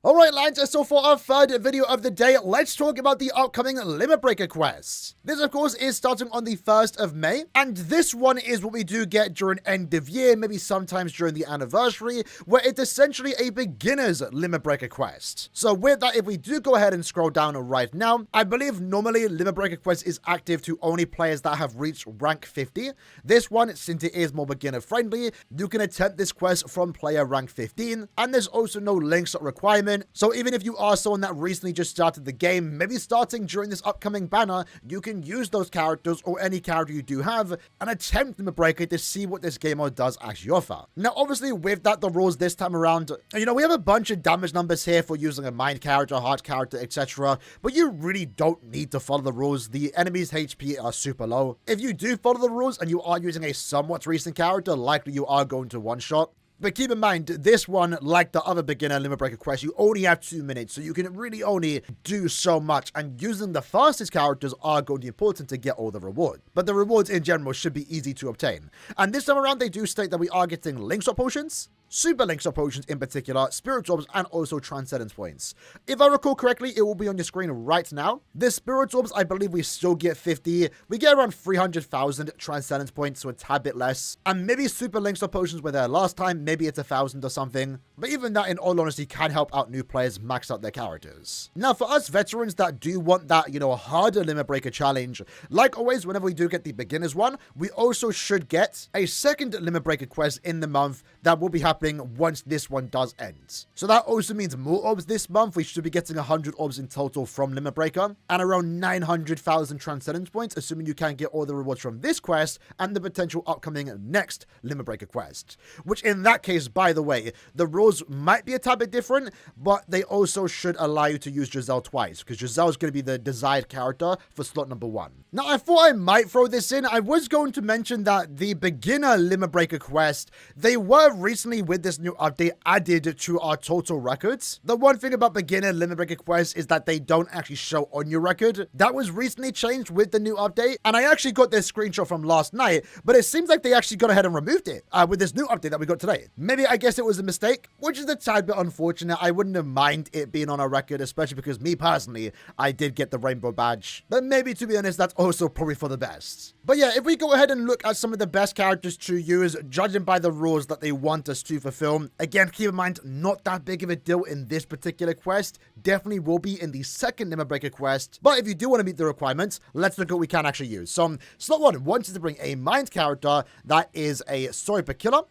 Alright lads, so for our third video of the day, let's talk about the upcoming Limit Breaker quest. This of course is starting on the 1st of May, and this one is what we do get during end of year, maybe sometimes during the anniversary, where it's essentially a beginner's Limit Breaker quest. So with that, if we do go ahead and scroll down right now, I believe normally Limit Breaker quest is active to only players that have reached rank 50. This one, since it is more beginner friendly, you can attempt this quest from player rank 15, and there's also no links requirement. So even if you are someone that recently just started the game, maybe starting during this upcoming banner, you can use those characters or any character you do have and attempt Limit Breaker to see what this game mode does actually offer. Now obviously with that, the rules this time around, we have a bunch of damage numbers here for using a mind character, heart character, etc. But you really don't need to follow the rules. The enemy's HP are super low. If you do follow the rules and you are using a somewhat recent character, likely you are going to one-shot. But keep in mind, this one, like the other beginner Limit Breaker quest, you only have 2 minutes, so you can really only do so much, and using the fastest characters are going to be important to get all the reward. But the rewards in general should be easy to obtain. And this time around, they do state that we are getting link swap potions, super link swap potions in particular, spirit orbs, and also transcendence points. If I recall correctly, it will be on your screen right now. The spirit orbs, I believe we still get 50. We get around 300,000 transcendence points, so a tad bit less. And maybe super link swap potions were there last time. Maybe it's 1,000 or something. But even that, in all honesty, can help out new players max out their characters. Now, for us veterans that do want that, harder Limit Breaker challenge, like always, whenever we do get the beginners one, we also should get a second Limit Breaker quest in the month that will be happening once this one does end. So that also means more orbs this month. We should be getting 100 orbs in total from Limit Breaker and around 900,000 transcendence points, assuming you can get all the rewards from this quest and the potential upcoming next Limit Breaker quest. Which in that case, by the way, the rules might be a tad bit different, but they also should allow you to use Giselle twice, because Giselle is going to be the desired character for slot number 1. Now, I thought I might throw this in. I was going to mention that the beginner Limit Breaker quest, they were recently with this new update added to our total records. The one thing about beginner Limit Breaker quests is that they don't actually show on your record. That was recently changed with the new update, and I actually got this screenshot from last night, but it seems like they actually got ahead and removed it with this new update that we got today. Maybe I guess it was a mistake, which is a tad bit unfortunate. I wouldn't have mind it being on our record, especially because me personally, I did get the rainbow badge. But maybe, to be honest, that's also probably for the best. But yeah, if we go ahead and look at some of the best characters to use, judging by the rules that they want us to fulfill, again, keep in mind, not that big of a deal in this particular quest. Definitely will be in the second Limit Breaker quest. But if you do want to meet the requirements, let's look at what we can actually use. So, slot 1 wants to bring a mind character that is a Sniper Killer,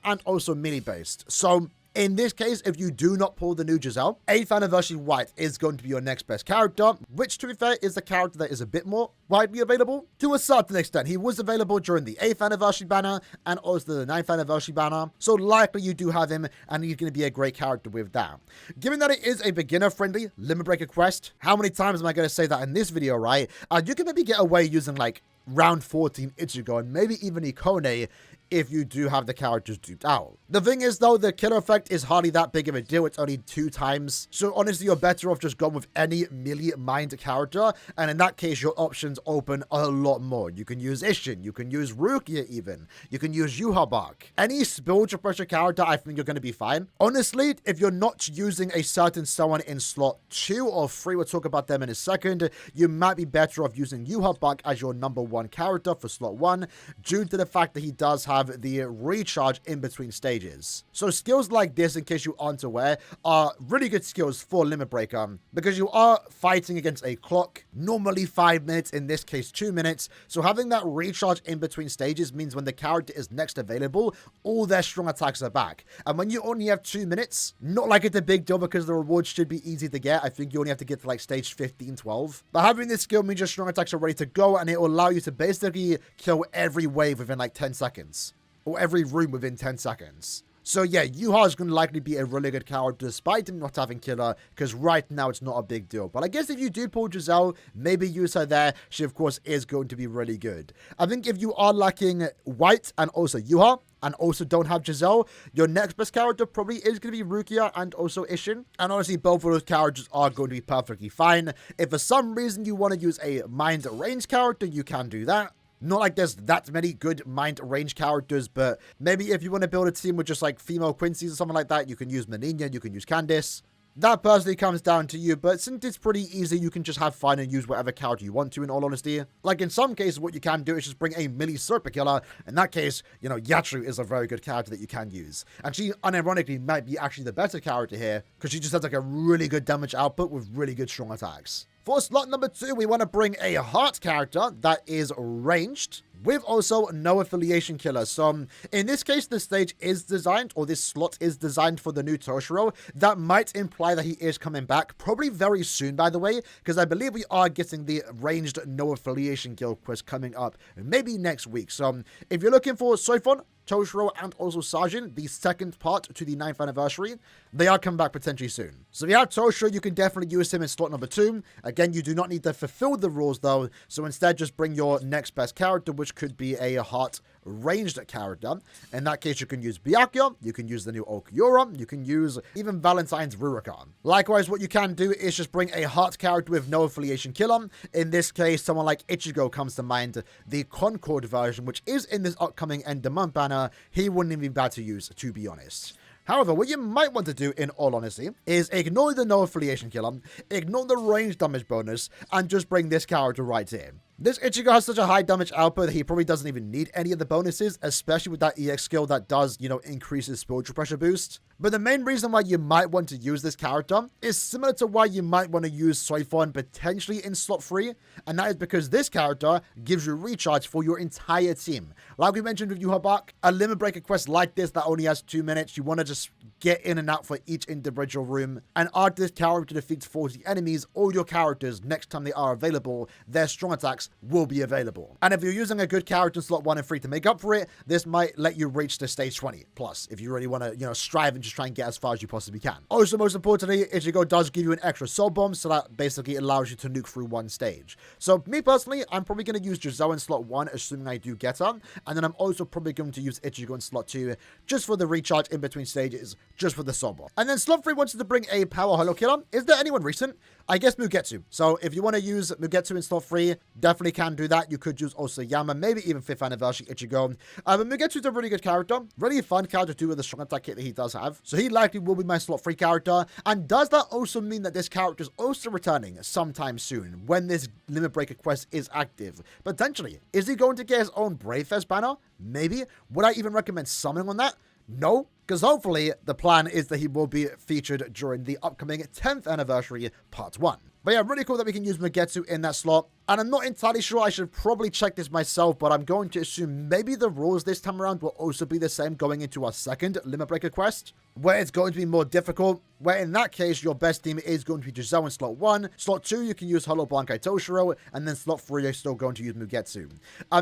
and also melee based. So in this case, if you do not pull the new Giselle, 8th Anniversary White is going to be your next best character, which to be fair is the character that is a bit more widely available to a certain extent. He was available during the 8th Anniversary banner and also the 9th Anniversary banner, so likely you do have him and he's going to be a great character with that. Given that it is a beginner friendly Limit Breaker quest, how many times am I going to say that in this video, right? You can maybe get away using like round 14 Ichigo and maybe even Ikone if you do have the characters duped out. The thing is though, the killer effect is hardly that big of a deal. It's only 2 times. So honestly, you're better off just going with any melee mind character. And in that case, your options open a lot more. You can use Ishin. You can use Rukia even. You can use Yuhabak. Any spiritual pressure character, I think you're going to be fine. Honestly, if you're not using a certain someone in slot 2 or 3, we'll talk about them in a second, you might be better off using Yuhabak as your number 1 character for slot 1 due to the fact that he does have the recharge in between stages. So skills like this, in case you aren't aware, are really good skills for Limit Breaker because you are fighting against a clock, normally 5 minutes, in this case 2 minutes. So having that recharge in between stages means when the character is next available, all their strong attacks are back. And when you only have 2 minutes, not like it's a big deal because the rewards should be easy to get. I think you only have to get to like stage 15, 12. But having this skill means your strong attacks are ready to go and it will allow you to basically kill every wave within like 10 seconds. Or every room within 10 seconds. So yeah, Yuha is going to likely be a really good character despite him not having killer, because right now it's not a big deal. But I guess if you do pull Giselle, maybe use her there. She of course is going to be really good. I think if you are lacking White and also Yuha, and also don't have Giselle, your next best character probably is going to be Rukia and also Ishin. And honestly, both of those characters are going to be perfectly fine. If for some reason you want to use a mind range character, you can do that. Not like there's that many good mind range characters, but maybe if you want to build a team with just like female Quincy's or something like that, you can use Menina, you can use Candice. That personally comes down to you, but since it's pretty easy, you can just have fun and use whatever character you want to, in all honesty. Like, in some cases, what you can do is just bring a melee Serpent Killer. In that case, you know, Yatru is a very good character that you can use. And she, unironically, might be actually the better character here, because she just has, like, a really good damage output with really good strong attacks. For slot number 2, we want to bring a heart character that is ranged, with also no affiliation killer. So in this case, the stage is designed, or this slot is designed for the new Toshiro. That might imply that he is coming back, probably very soon, by the way, because I believe we are getting the ranged no affiliation guild quest coming up maybe next week. So if you're looking for Soifon, Toshiro, and also Sajin, the second part to the 9th anniversary, they are coming back potentially soon. So if you have Toshiro, you can definitely use him in slot number 2. Again, you do not need to fulfill the rules though, so instead just bring your next best character, which could be a heart ranged character. In that case, you can use Byakuya, you can use the new Aaroniero, you can use even Valentine's Rurika. Likewise, what you can do is just bring a heart character with no affiliation killer. In this case, someone like Ichigo comes to mind, the Concord version, which is in this upcoming end of month banner. He wouldn't even be bad to use, to be honest. However, what you might want to do, in all honesty, is ignore the no affiliation killer, ignore the range damage bonus, and just bring this character right here. This Ichigo has such a high damage output that he probably doesn't even need any of the bonuses, especially with that EX skill that does, you know, increase his spiritual pressure boost. But the main reason why you might want to use this character is similar to why you might want to use Soifon potentially in slot 3, and that is because this character gives you recharge for your entire team. Like we mentioned with Yuhabak, a limit breaker quest like this that only has 2 minutes, you want to just get in and out for each individual room, and after this character defeats 40 enemies, all your characters, next time they are available, their strong attacks will be available. And if you're using a good character in slot 1 and 3 to make up for it, this might let you reach the stage 20 plus, if you really want to, you know, strive and just try and get as far as you possibly can. Also, most importantly, Ichigo does give you an extra soul bomb, so that basically allows you to nuke through one stage. So me personally, I'm probably going to use Giselle in slot 1, assuming I do get her, and then I'm also probably going to use Ichigo in slot 2, just for the recharge in between stages, just for the soul bomb. And then slot 3 wants to bring a power holo killer. Is there anyone recent? I guess Mugetsu. So if you want to use Mugetsu in slot 3, definitely can do that. You could use Osayama, maybe even 5th anniversary Ichigo. But Mugetsu's a really good character. Really fun character too with the strong attack kit that he does have. So he likely will be my slot 3 character. And does that also mean that this character is also returning sometime soon when this Limit Breaker quest is active? Potentially. Is he going to get his own Brave Fest banner? Maybe. Would I even recommend summoning on that? No, because hopefully the plan is that he will be featured during the upcoming 10th anniversary part 1. But yeah, really cool that we can use Mugetsu in that slot. And I'm not entirely sure, I should probably check this myself, but I'm going to assume maybe the rules this time around will also be the same going into our second Limit Breaker quest, where it's going to be more difficult, where in that case, your best team is going to be Giselle in slot 1, slot 2, you can use Hollow Bankai Toshiro, and then slot 3, you're still going to use Mugetsu.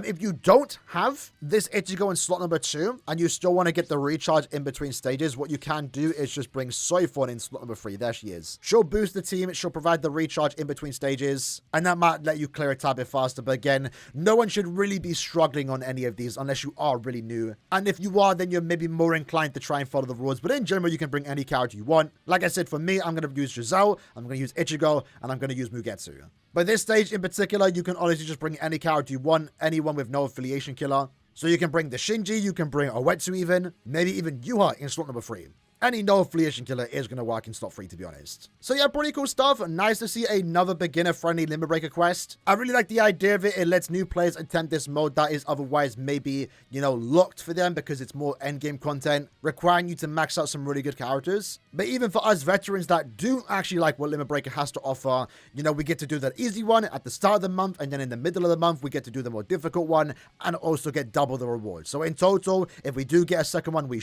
If you don't have this Ichigo in slot number 2, and you still want to get the recharge in between stages, what you can do is just bring Soifon in slot number 3, there she is. She'll boost the team, she'll provide the recharge in between stages, and that might let you clear a tad bit faster, but again, no one should really be struggling on any of these unless you are really new. And if you are, then you're maybe more inclined to try and follow the rules, but in general, you can bring any character you want. Like I said, for me, I'm going to use Giselle, I'm going to use Ichigo, and I'm going to use Mugetsu. But this stage in particular, you can honestly just bring any character you want, anyone with no affiliation killer. So you can bring the Shinji, you can bring Oetsu even, maybe even Yuha in slot number 3. Any no affiliation killer is going to work in slot 3, to be honest. So yeah, pretty cool stuff. Nice to see another beginner-friendly Limit Breaker quest. I really like the idea of it. It lets new players attempt this mode that is otherwise maybe, you know, locked for them because it's more endgame content, requiring you to max out some really good characters. But even for us veterans that do actually like what Limit Breaker has to offer, you know, we get to do that easy one at the start of the month, and then in the middle of the month, we get to do the more difficult one, and also get double the reward. So in total, if we do get a second one, we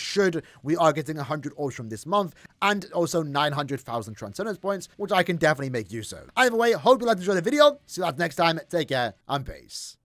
are getting 100 orbs from this month, and also 900,000 Transcendence points, which I can definitely make use of. Either way, hope you liked and enjoyed the video. See you guys next time. Take care, and peace.